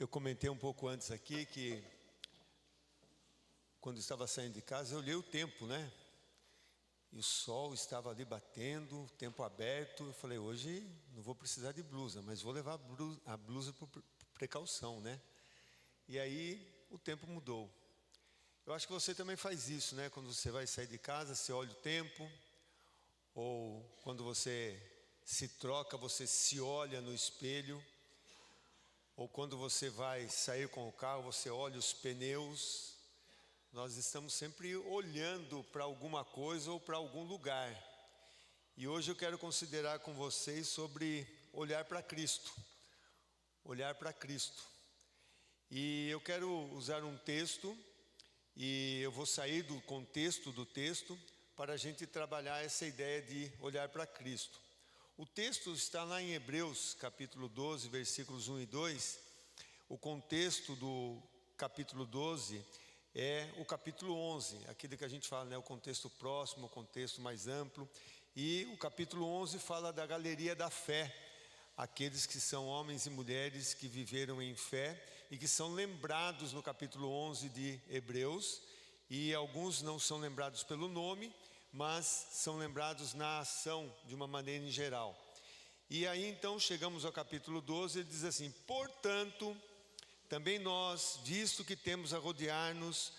Eu comentei um pouco antes aqui que quando estava saindo de casa eu olhei o tempo, né? E o sol estava ali batendo, tempo aberto. Eu falei, hoje não vou precisar de blusa, mas vou levar a blusa por precaução, né? E aí o tempo mudou. Eu acho que você também faz isso, né? Quando você vai sair de casa, você olha o tempo. Ou quando você se troca, você se olha no espelho. Ou quando você vai sair com o carro, você olha os pneus. Nós estamos sempre olhando para alguma coisa ou para algum lugar. E hoje eu quero considerar com vocês sobre olhar para Cristo. Olhar para Cristo. E eu quero usar um texto, e eu vou sair do contexto do texto, para a gente trabalhar essa ideia de olhar para Cristo. O texto está lá em Hebreus, capítulo 12, versículos 1 e 2. O contexto do capítulo 12 é o capítulo 11, aquele que a gente fala, né, o contexto próximo, o contexto mais amplo. E o capítulo 11 fala da galeria da fé, aqueles que são homens e mulheres que viveram em fé e que são lembrados no capítulo 11 de Hebreus. E alguns não são lembrados pelo nome, mas são lembrados na ação de uma maneira em geral. E aí então chegamos ao capítulo 12, ele diz assim: portanto, também nós, visto que temos a rodear-nos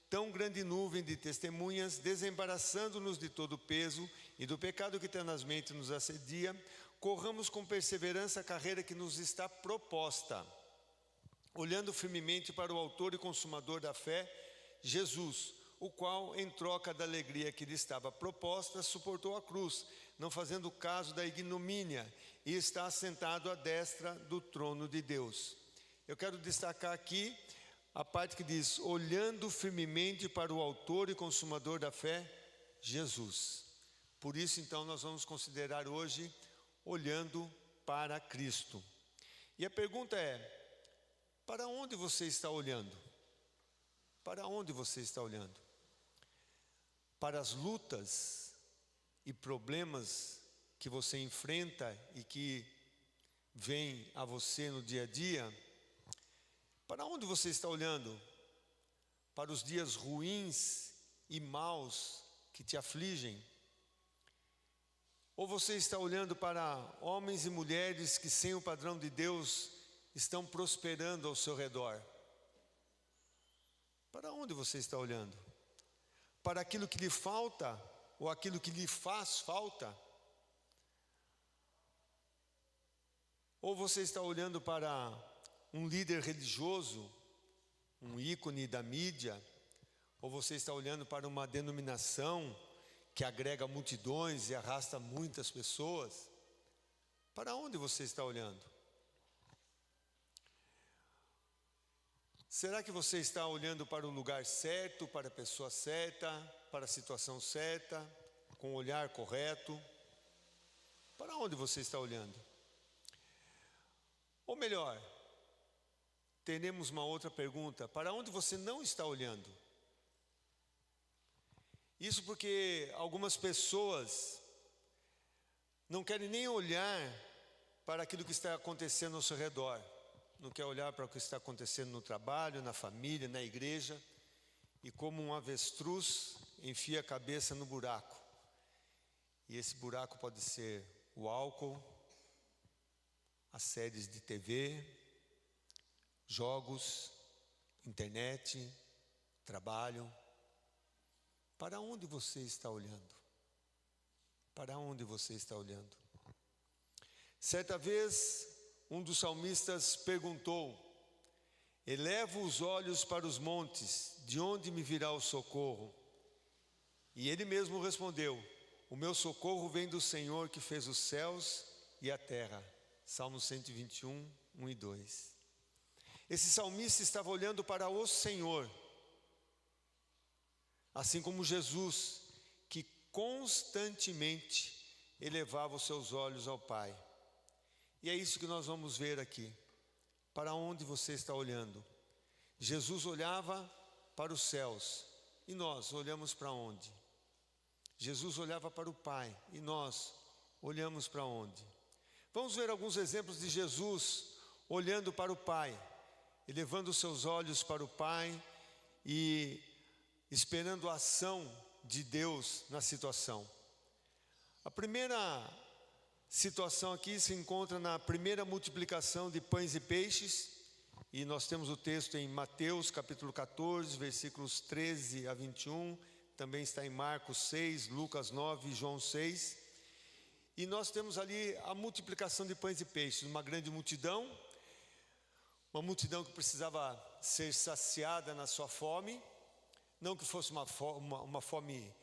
tão grande nuvem de testemunhas, desembaraçando-nos de todo o peso e do pecado que tenazmente nos assedia, corramos com perseverança a carreira que nos está proposta, olhando firmemente para o autor e consumador da fé, Jesus, o qual, em troca da alegria que lhe estava proposta, suportou a cruz, não fazendo caso da ignomínia, e está assentado à destra do trono de Deus. Eu quero destacar aqui a parte que diz, olhando firmemente para o autor e consumador da fé, Jesus. Por isso, então, nós vamos considerar hoje, olhando para Cristo. E a pergunta é, para onde você está olhando? Para onde você está olhando? Para as lutas e problemas que você enfrenta e que vêm a você no dia a dia? Para onde você está olhando? Para os dias ruins e maus que te afligem? Ou você está olhando para homens e mulheres que sem o padrão de Deus estão prosperando ao seu redor? Para onde você está olhando? Para aquilo que lhe falta ou aquilo que lhe faz falta? Ou você está olhando para um líder religioso, um ícone da mídia? Ou você está olhando para uma denominação que agrega multidões e arrasta muitas pessoas? Para onde você está olhando? Será que você está olhando para o lugar certo, para a pessoa certa, para a situação certa, com o olhar correto? Para onde você está olhando? Ou melhor, teremos uma outra pergunta: para onde você não está olhando? Isso porque algumas pessoas não querem nem olhar para aquilo que está acontecendo ao seu redor. Não quer olhar para o que está acontecendo no trabalho, na família, na igreja, e como um avestruz enfia a cabeça no buraco. E esse buraco pode ser o álcool, as séries de TV, jogos, internet, trabalho. Para onde você está olhando? Para onde você está olhando? Certa vez, um dos salmistas perguntou: elevo os olhos para os montes, de onde me virá o socorro? E ele mesmo respondeu: o meu socorro vem do Senhor que fez os céus e a terra. Salmo 121, 1 e 2. Esse salmista estava olhando para o Senhor, assim como Jesus, que constantemente elevava os seus olhos ao Pai. E é isso que nós vamos ver aqui. Para onde você está olhando? Jesus olhava para os céus. E nós olhamos para onde? Jesus olhava para o Pai. E nós olhamos para onde? Vamos ver alguns exemplos de Jesus olhando para o Pai. elevando os seus olhos para o Pai e esperando a ação de Deus na situação. A primeira situação aqui se encontra na primeira multiplicação de pães e peixes, e nós temos o texto em Mateus capítulo 14, versículos 13 a 21, também está em Marcos 6, Lucas 9 e João 6, e nós temos ali a multiplicação de pães e peixes, uma grande multidão, uma multidão que precisava ser saciada na sua fome, não que fosse uma fome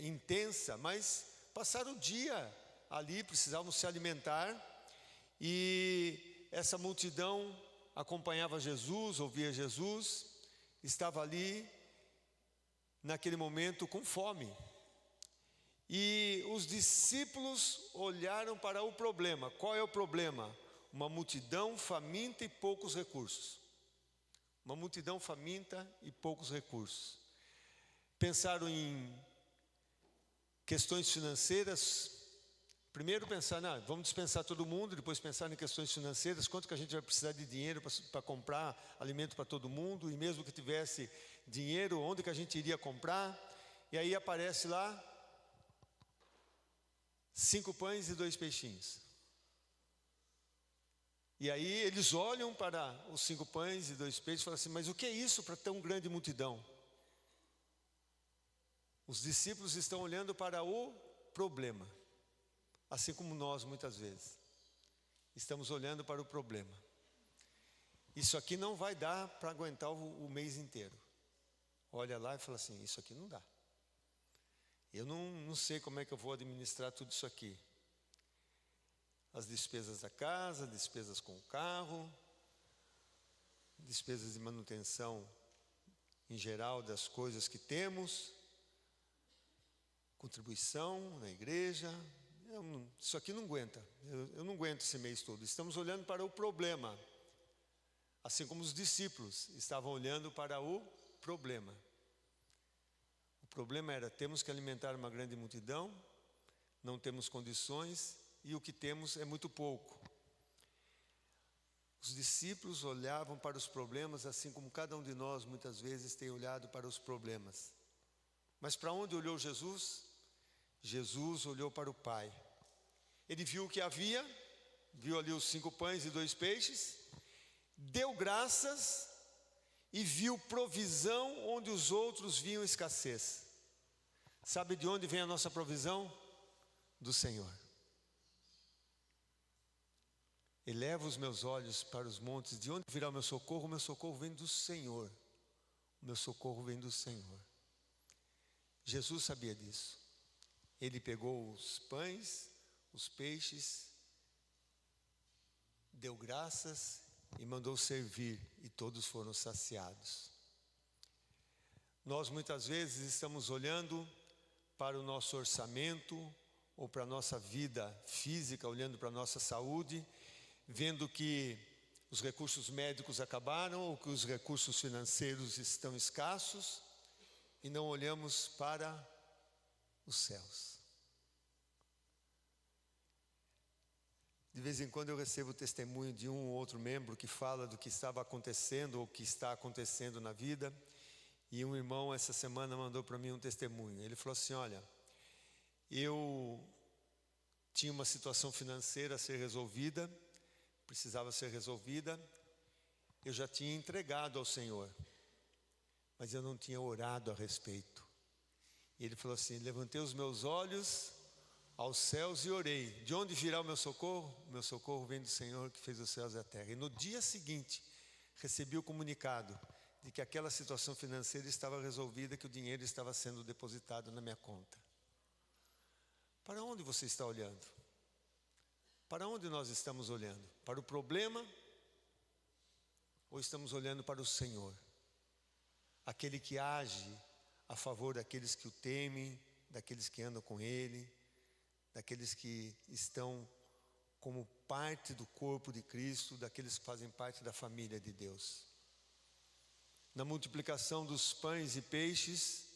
intensa, mas passaram o dia ali, precisavam se alimentar, e essa multidão acompanhava Jesus, ouvia Jesus, estava ali naquele momento com fome. E os discípulos olharam para o problema. Qual é o problema? Uma multidão faminta e poucos recursos. Uma multidão faminta e poucos recursos. Pensaram em questões financeiras. Primeiro pensar, vamos dispensar todo mundo, depois pensar em questões financeiras, quanto que a gente vai precisar de dinheiro para comprar alimento para todo mundo, e mesmo que tivesse dinheiro, onde que a gente iria comprar? E aí aparece lá 5 pães e 2 peixinhos. E aí eles olham para os 5 pães e 2 peixes e falam assim, mas o que é isso para tão grande multidão? Os discípulos estão olhando para o problema. Assim como nós muitas vezes estamos olhando para o problema. Isso aqui não vai dar para aguentar o mês inteiro. Olha lá e fala assim, isso aqui não dá. Eu não sei como é que eu vou administrar tudo isso aqui. As despesas da casa, despesas com o carro, despesas de manutenção em geral das coisas que temos, contribuição na igreja. Isso aqui não aguenta, eu não aguento esse mês todo. Estamos olhando para o problema, assim como os discípulos estavam olhando para o problema. O problema era, temos que alimentar uma grande multidão, não temos condições e o que temos é muito pouco. Os discípulos olhavam para os problemas, assim como cada um de nós muitas vezes tem olhado para os problemas. Mas para onde olhou Jesus? Jesus olhou para o Pai. Ele viu o que havia, viu ali os 5 pães e 2 peixes, deu graças e viu provisão onde os outros viam escassez. Sabe de onde vem a nossa provisão? Do Senhor. Eleva os meus olhos para os montes, de onde virá o meu socorro? O meu socorro vem do Senhor. O meu socorro vem do Senhor. Jesus sabia disso. Ele pegou os pães, os peixes, deu graças e mandou servir, e todos foram saciados. Nós muitas vezes estamos olhando para o nosso orçamento, ou para a nossa vida física, olhando para a nossa saúde, vendo que os recursos médicos acabaram, ou que os recursos financeiros estão escassos, e não olhamos para os céus. De vez em quando eu recebo o testemunho de um ou outro membro que fala do que estava acontecendo ou que está acontecendo na vida. E um irmão essa semana mandou para mim um testemunho. Ele falou assim, olha, eu tinha uma situação financeira a ser resolvida, precisava ser resolvida. Eu já tinha entregado ao Senhor, mas eu não tinha orado a respeito. E ele falou assim, levantei os meus olhos aos céus e orei. De onde virá o meu socorro? O meu socorro vem do Senhor que fez os céus e a terra. E no dia seguinte, recebi o comunicado de que aquela situação financeira estava resolvida, que o dinheiro estava sendo depositado na minha conta. Para onde você está olhando? Para onde nós estamos olhando? Para o problema? Ou estamos olhando para o Senhor? Aquele que age a favor daqueles que o temem, daqueles que andam com Ele, daqueles que estão como parte do corpo de Cristo, daqueles que fazem parte da família de Deus. Na multiplicação dos pães e peixes,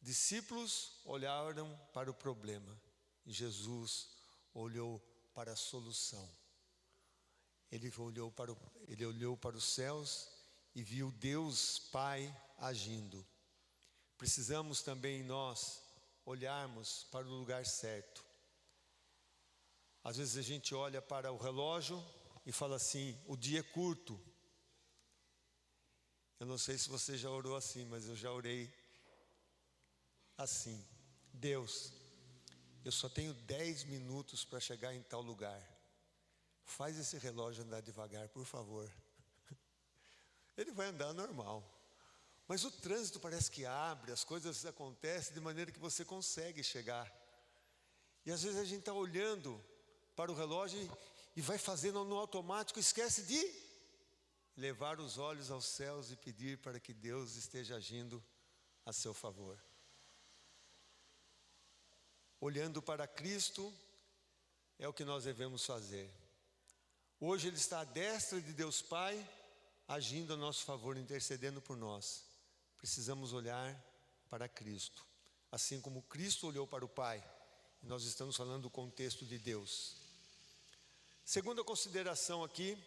discípulos olharam para o problema e Jesus olhou para a solução. Ele olhou para os céus e viu Deus Pai agindo. Precisamos também nós olharmos para o lugar certo. Às vezes a gente olha para o relógio e fala assim: o dia é curto. Eu não sei se você já orou assim, mas eu já orei assim: Deus, eu só tenho 10 minutos para chegar em tal lugar. Faz esse relógio andar devagar, por favor. Ele vai andar normal. Mas o trânsito parece que abre, as coisas acontecem de maneira que você consegue chegar. E às vezes a gente está olhando para o relógio e vai fazendo no automático, esquece de levar os olhos aos céus e pedir para que Deus esteja agindo a seu favor. Olhando para Cristo é o que nós devemos fazer. Hoje Ele está à destra de Deus Pai, agindo a nosso favor, intercedendo por nós. Precisamos olhar para Cristo, assim como Cristo olhou para o Pai. Nós estamos falando do contexto de Deus. Segunda consideração aqui,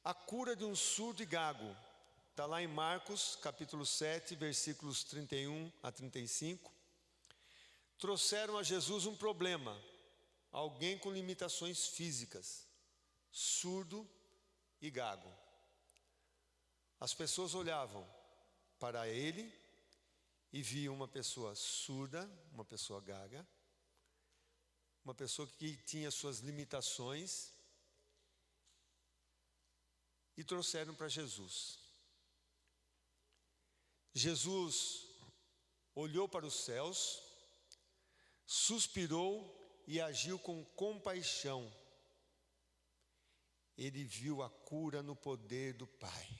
a cura de um surdo e gago. Está lá em Marcos, capítulo 7, versículos 31 a 35. Trouxeram a Jesus um problema, alguém com limitações físicas, surdo e gago. As pessoas olhavam para ele e viam uma pessoa surda, uma pessoa gaga, uma pessoa que tinha suas limitações, e trouxeram para Jesus. Jesus olhou para os céus, suspirou e agiu com compaixão. Ele viu a cura no poder do Pai.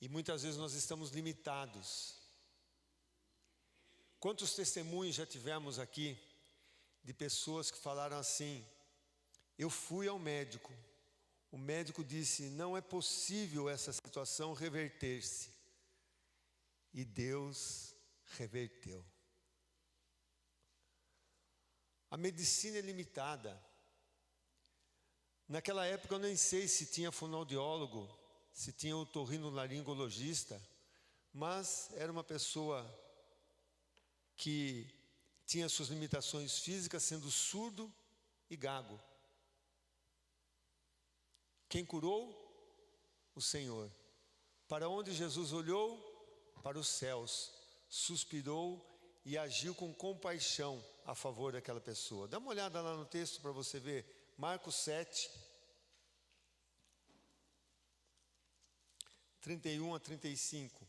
E muitas vezes nós estamos limitados. Quantos testemunhos já tivemos aqui de pessoas que falaram assim: eu fui ao médico, o médico disse, não é possível essa situação reverter-se. E Deus reverteu. A medicina é limitada. Naquela época eu nem sei se tinha fonoaudiólogo, se tinha otorrinolaringologista, mas era uma pessoa que tinha suas limitações físicas, sendo surdo e gago. Quem curou? O Senhor. Para onde Jesus olhou? Para os céus. Suspirou e agiu com compaixão a favor daquela pessoa. Dá uma olhada lá no texto para você ver. Marcos 7, 31 a 35.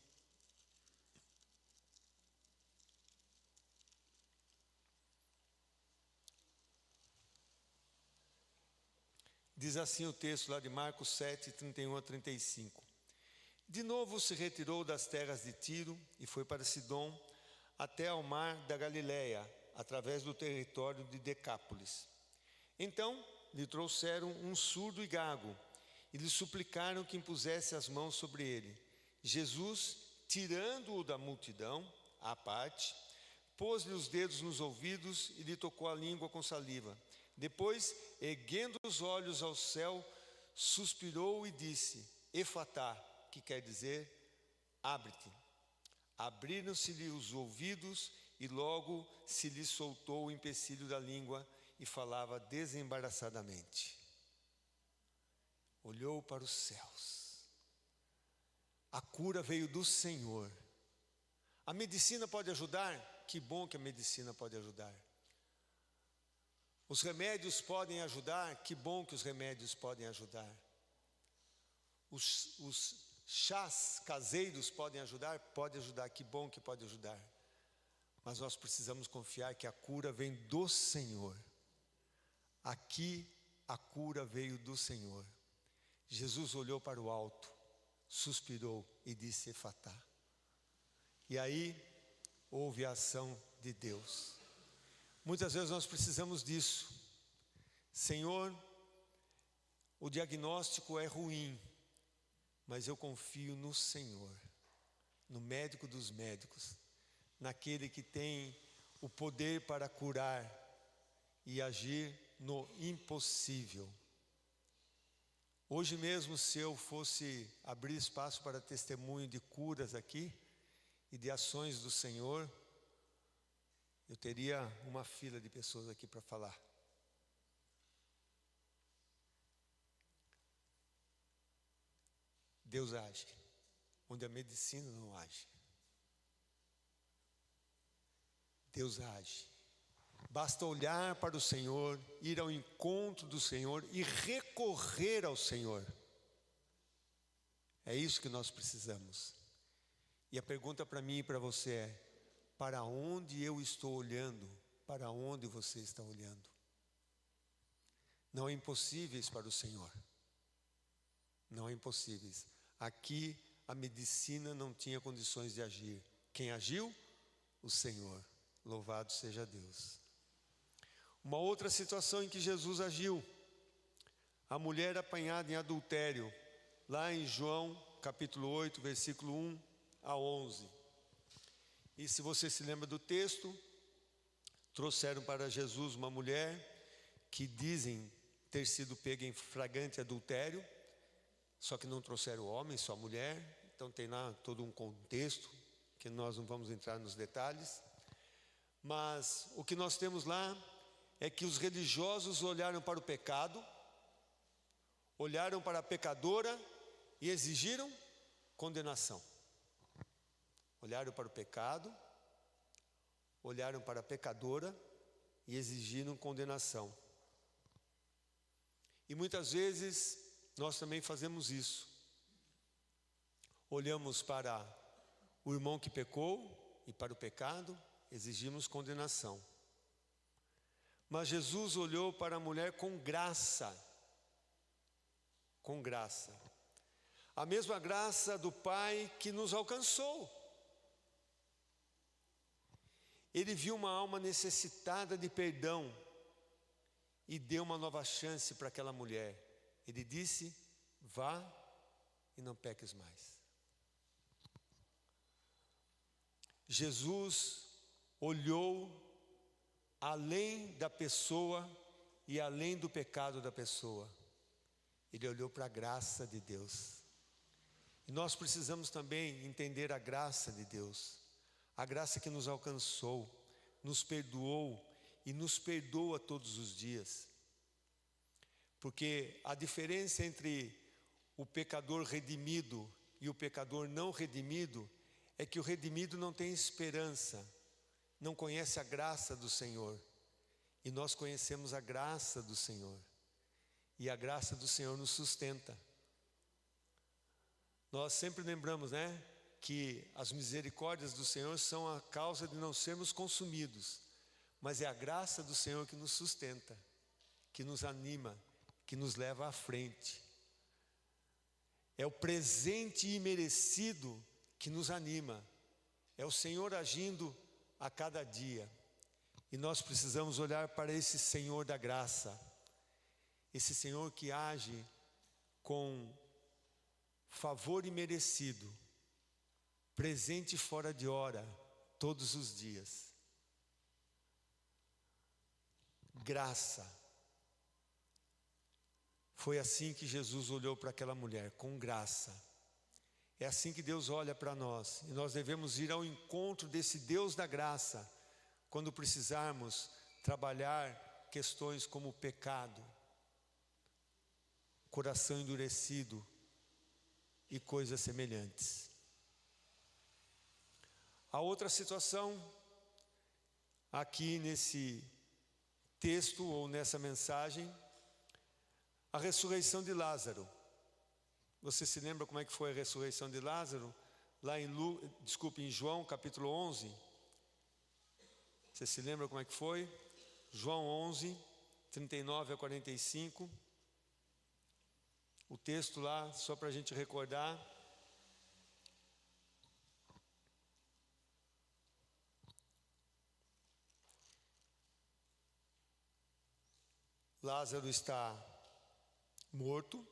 Diz assim o texto lá de Marcos 7, 31 a 35. De novo se retirou das terras de Tiro e foi para Sidom, até ao mar da Galileia, através do território de Decápolis. Então lhe trouxeram um surdo e gago, e lhe suplicaram que impusesse as mãos sobre ele. Jesus, tirando-o da multidão, à parte, pôs-lhe os dedos nos ouvidos e lhe tocou a língua com saliva. Depois, erguendo os olhos ao céu, suspirou e disse, Efatá, que quer dizer, abre-te. Abriram-se-lhe os ouvidos e logo se lhe soltou o empecilho da língua e falava desembaraçadamente. Olhou para os céus. A cura veio do Senhor. A medicina pode ajudar? Que bom que a medicina pode ajudar. Os remédios podem ajudar? Que bom que os remédios podem ajudar. Os chás caseiros podem ajudar? Pode ajudar, que bom que pode ajudar. Mas nós precisamos confiar que a cura vem do Senhor. Aqui a cura veio do Senhor. Jesus olhou para o alto, suspirou e disse Efatá. E aí houve a ação de Deus. Muitas vezes nós precisamos disso. Senhor, o diagnóstico é ruim, mas eu confio no Senhor, no médico dos médicos, naquele que tem o poder para curar e agir no impossível. Hoje mesmo, se eu fosse abrir espaço para testemunho de curas aqui e de ações do Senhor, eu teria uma fila de pessoas aqui para falar. Deus age, onde a medicina não age. Deus age. Basta olhar para o Senhor, ir ao encontro do Senhor e recorrer ao Senhor. É isso que nós precisamos. E a pergunta para mim e para você é: para onde eu estou olhando? Para onde você está olhando? Não é impossíveis para o Senhor. Não é impossíveis. Aqui a medicina não tinha condições de agir. Quem agiu? O Senhor. Louvado seja Deus. Uma outra situação em que Jesus agiu: a mulher apanhada em adultério, lá em João capítulo 8, versículo 1 a 11. E se você se lembra do texto, trouxeram para Jesus uma mulher que dizem ter sido pega em flagrante adultério, só que não trouxeram homem, só mulher. Então tem lá todo um contexto, que nós não vamos entrar nos detalhes. Mas o que nós temos lá é que os religiosos olharam para o pecado, olharam para a pecadora e exigiram condenação. Olharam para o pecado, olharam para a pecadora e exigiram condenação. E muitas vezes nós também fazemos isso. Olhamos para o irmão que pecou e para o pecado, exigimos condenação. Mas Jesus olhou para a mulher com graça. Com graça. A mesma graça do Pai que nos alcançou. Ele viu uma alma necessitada de perdão e deu uma nova chance para aquela mulher. Ele disse: vá e não peques mais. Jesus olhou além da pessoa e além do pecado da pessoa. Ele olhou para a graça de Deus. E nós precisamos também entender a graça de Deus. A graça que nos alcançou, nos perdoou e nos perdoa todos os dias. Porque a diferença entre o pecador redimido e o pecador não redimido é que o redimido não tem esperança, não conhece a graça do Senhor. E nós conhecemos a graça do Senhor. E a graça do Senhor nos sustenta. Nós sempre lembramos, que as misericórdias do Senhor são a causa de não sermos consumidos. Mas é a graça do Senhor que nos sustenta, que nos anima, que nos leva à frente. É o presente imerecido que nos anima. É o Senhor agindo a cada dia. E nós precisamos olhar para esse Senhor da graça. Esse Senhor que age com favor imerecido, presente e fora de hora, todos os dias. Graça. Foi assim que Jesus olhou para aquela mulher, com graça. É assim que Deus olha para nós. E nós devemos ir ao encontro desse Deus da graça, quando precisarmos trabalhar questões como o pecado, coração endurecido e coisas semelhantes. A outra situação, aqui nesse texto ou nessa mensagem, a ressurreição de Lázaro. Você se lembra como é que foi a ressurreição de Lázaro? Lá em João capítulo 11. Você se lembra como é que foi? João 11, 39 a 45. O texto lá, só para a gente recordar. Lázaro está morto,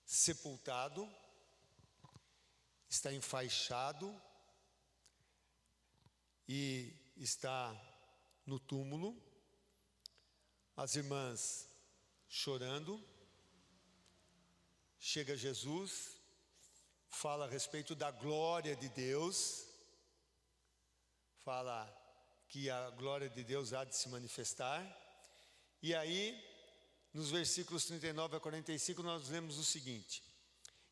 sepultado, está enfaixado e está no túmulo. As irmãs chorando, chega Jesus, fala a respeito da glória de Deus, fala que a glória de Deus há de se manifestar. E aí, nos versículos 39 a 45, nós lemos o seguinte: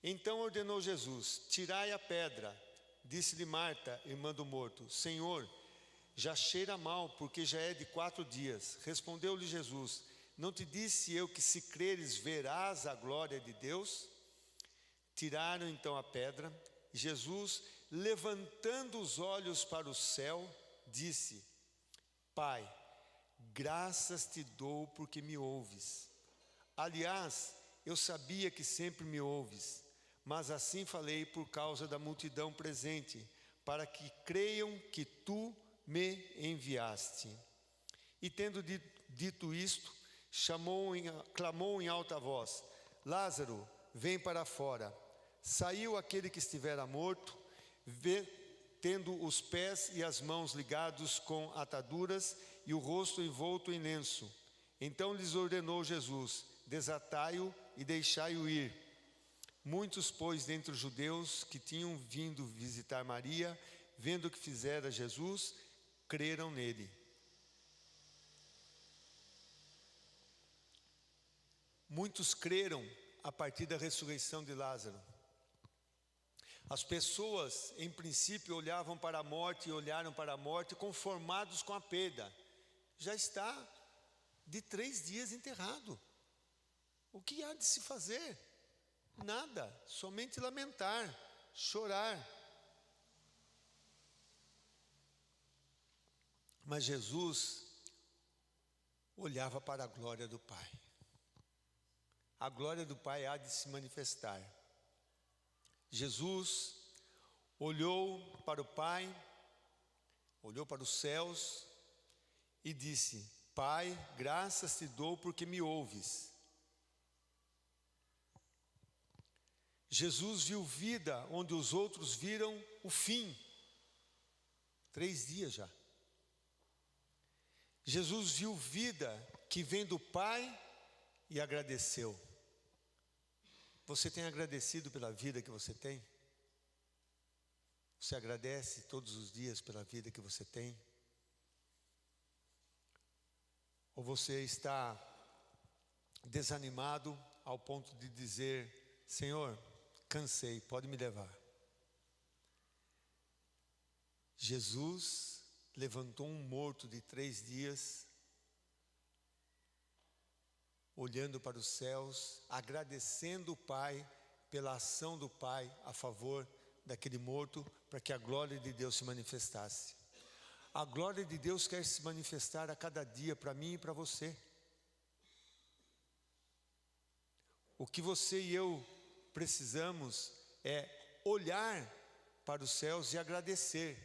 então ordenou Jesus: tirai a pedra. Disse-lhe Marta, irmã do morto: Senhor, já cheira mal, porque já é de 4 dias. Respondeu-lhe Jesus: não te disse eu que se creres verás a glória de Deus? Tiraram então a pedra. Jesus, levantando os olhos para o céu, disse: Pai, graças te dou porque me ouves. Aliás, eu sabia que sempre me ouves, mas assim falei por causa da multidão presente, para que creiam que tu me enviaste. E tendo dito isto, clamou em alta voz: Lázaro, vem para fora. Saiu aquele que estivera morto, tendo os pés e as mãos ligados com ataduras e o rosto envolto em lenço. Então lhes ordenou Jesus: desatai-o e deixai-o ir. Muitos, pois, dentre os judeus que tinham vindo visitar Maria, vendo o que fizera Jesus, creram nele. Muitos creram a partir da ressurreição de Lázaro. As pessoas, em princípio, olhavam para a morte e olharam para a morte conformados com a perda. Já está de 3 dias enterrado. O que há de se fazer? Nada, somente lamentar, chorar. Mas Jesus olhava para a glória do Pai. A glória do Pai há de se manifestar. Jesus olhou para o Pai, olhou para os céus e disse: Pai, graças te dou porque me ouves. Jesus viu vida onde os outros viram o fim. 3 dias já. Jesus viu vida que vem do Pai e agradeceu. Você tem agradecido pela vida que você tem? Você agradece todos os dias pela vida que você tem? Ou você está desanimado ao ponto de dizer: Senhor, cansei, pode me levar? Jesus levantou um morto de 3 dias, olhando para os céus, agradecendo o Pai pela ação do Pai a favor daquele morto, para que a glória de Deus se manifestasse. A glória de Deus quer se manifestar a cada dia para mim e para você. O que você e eu precisamos é olhar para os céus e agradecer.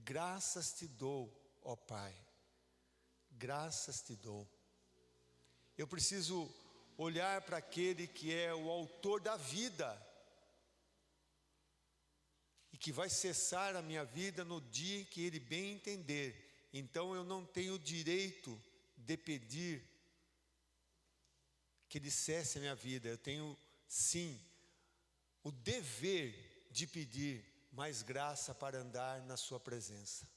Graças te dou, ó Pai. Graças te dou. Eu preciso olhar para aquele que é o autor da vida e que vai cessar a minha vida no dia em que Ele bem entender. Então eu não tenho o direito de pedir que Ele cesse a minha vida. Eu tenho, sim, o dever de pedir mais graça para andar na sua presença.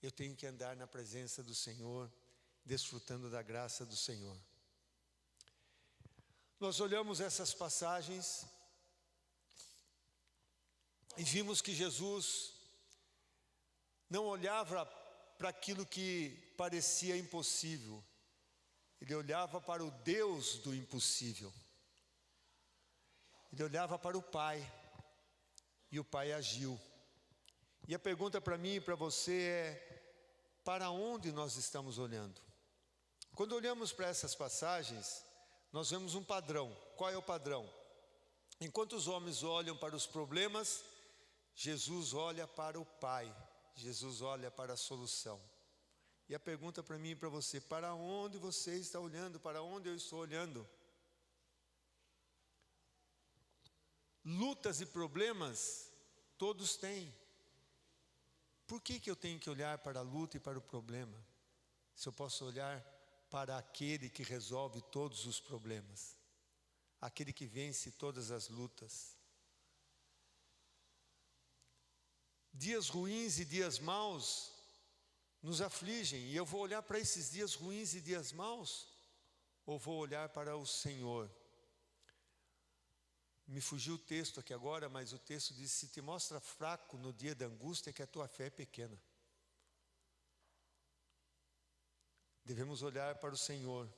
Eu tenho que andar na presença do Senhor, desfrutando da graça do Senhor. Nós olhamos essas passagens e vimos que Jesus não olhava para aquilo que parecia impossível. Ele olhava para o Deus do impossível. Ele olhava para o Pai. E o Pai agiu. E a pergunta para mim e para você é: para onde nós estamos olhando? Quando olhamos para essas passagens, nós vemos um padrão. Qual é o padrão? Enquanto os homens olham para os problemas, Jesus olha para o Pai. Jesus olha para a solução. E a pergunta para mim e para você: para onde você está olhando? Para onde eu estou olhando? Lutas e problemas, todos têm. Por que eu tenho que olhar para a luta e para o problema, se eu posso olhar para aquele que resolve todos os problemas? aquele que vence todas as lutas. Dias ruins e dias maus nos afligem, e eu vou olhar para esses dias ruins e dias maus, ou vou olhar para o Senhor? Me fugiu o texto aqui agora, mas o texto diz: se te mostra fraco no dia da angústia, é que a tua fé é pequena. Devemos olhar para o Senhor.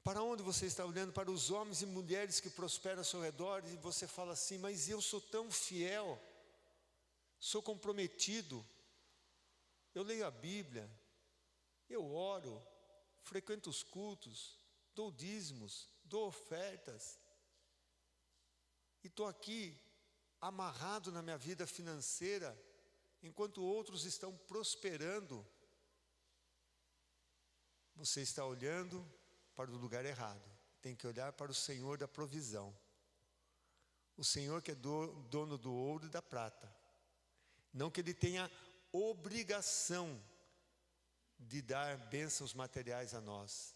Para onde você está olhando? Para os homens e mulheres que prosperam ao seu redor, e você fala assim: mas eu sou tão fiel, sou comprometido, eu leio a Bíblia, eu oro, frequento os cultos, dou dízimos, dou ofertas, e estou aqui amarrado na minha vida financeira, enquanto outros estão prosperando. Você está olhando para o lugar errado. Tem que olhar para o Senhor da provisão, o Senhor que é dono do ouro e da prata. Não que Ele tenha obrigação de dar bênçãos materiais a nós,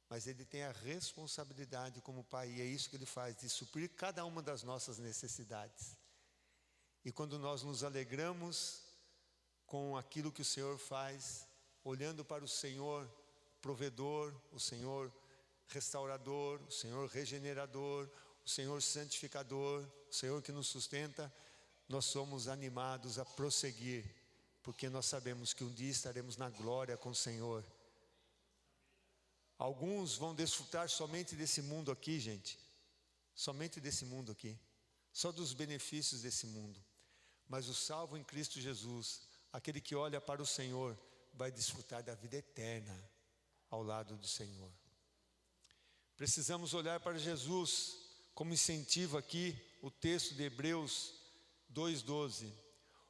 mas Ele tem a responsabilidade como Pai, e é isso que Ele faz, de suprir cada uma das nossas necessidades. E quando nós nos alegramos com aquilo que o Senhor faz, olhando para o Senhor provedor, o Senhor restaurador, o Senhor regenerador, o Senhor santificador, o Senhor que nos sustenta, nós somos animados a prosseguir, porque nós sabemos que um dia estaremos na glória com o Senhor. Alguns vão desfrutar somente desse mundo aqui, gente, somente desse mundo aqui, só dos benefícios desse mundo. Mas o salvo em Cristo Jesus, aquele que olha para o Senhor, vai desfrutar da vida eterna ao lado do Senhor. Precisamos olhar para Jesus, como incentivo aqui o texto de Hebreus 2:12.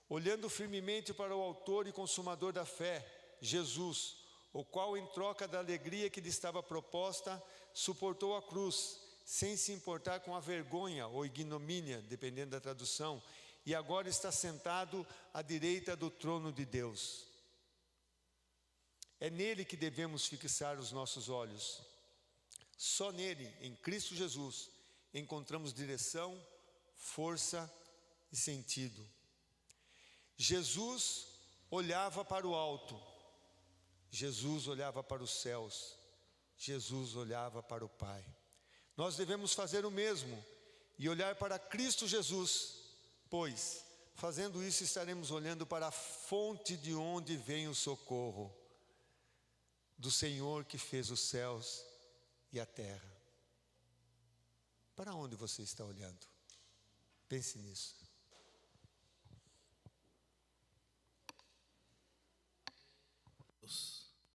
Olhando firmemente para o autor e consumador da fé, Jesus, o qual em troca da alegria que lhe estava proposta, suportou a cruz, sem se importar com a vergonha ou ignomínia, dependendo da tradução, e agora está sentado à direita do trono de Deus. É nele que devemos fixar os nossos olhos. Só nele, em Cristo Jesus, encontramos direção, força e sentido. Jesus olhava para o alto, Jesus olhava para os céus, Jesus olhava para o Pai. Nós devemos fazer o mesmo e olhar para Cristo Jesus, pois, fazendo isso, estaremos olhando para a fonte de onde vem o socorro, do Senhor que fez os céus e a terra. Para onde você está olhando? Pense nisso.